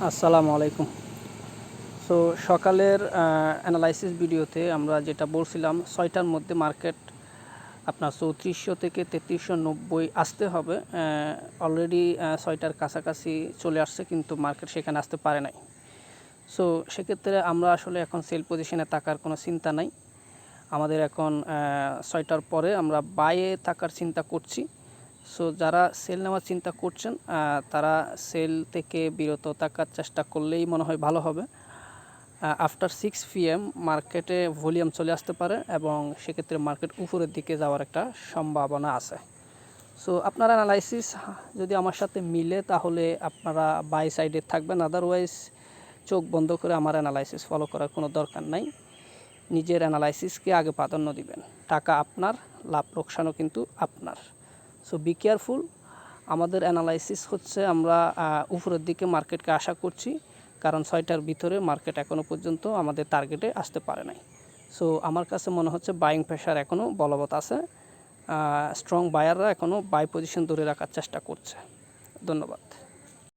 আসসালামু আলাইকুম। সো সকালের অ্যানালাইসিস ভিডিওতে আমরা যেটা বলছিলাম ৬টার মধ্যে মার্কেট আপনার ৩৪০০ থেকে ৩৩৯০ আসতে হবে। অলরেডি ৬টার কাছাকাছি চলে আসছে, কিন্তু মার্কেট সেখানে আসতে পারে নাই। সো সেক্ষেত্রে আমরা আসলে এখন সেল পজিশনে থাকার কোনো চিন্তা নাই। আমাদের এখন ৬টার পরে আমরা বাইয়ে থাকার চিন্তা করছি। সো যারা সেল নেওয়ার চিন্তা করছেন তারা সেল থেকে বিরত থাকার চেষ্টা করলেই মনে হয় ভালো হবে। আফটার 6 PM মার্কেটে ভলিউম চলে আসতে পারে এবং সেক্ষেত্রে মার্কেট উপরের দিকে যাওয়ার একটা সম্ভাবনা আছে। সো আপনার অ্যানালাইসিস যদি আমার সাথে মিলে তাহলে আপনারা বাই সাইডে থাকবেন, আদারওয়াইজ চোখ বন্ধ করে আমার অ্যানালাইসিস ফলো করার কোনো দরকার নাই। নিজের অ্যানালাইসিসকে আগে প্রাধান্য দিবেন। টাকা আপনার, লাভ লোকসানও কিন্তু আপনার। So be careful. আমাদের অ্যানালাইসিস হচ্ছে আমরা উপরের দিকে মার্কেটকে আশা করছি, কারণ ৬টার ভিতরে মার্কেট এখনও পর্যন্ত আমাদের টার্গেটে আসতে পারে নাই। সো আমার কাছে মনে হচ্ছে বাইং প্রেশার এখনও বলবৎ আছে। স্ট্রং বায়াররা এখনও বাই পজিশন ধরে রাখার চেষ্টা করছে। ধন্যবাদ।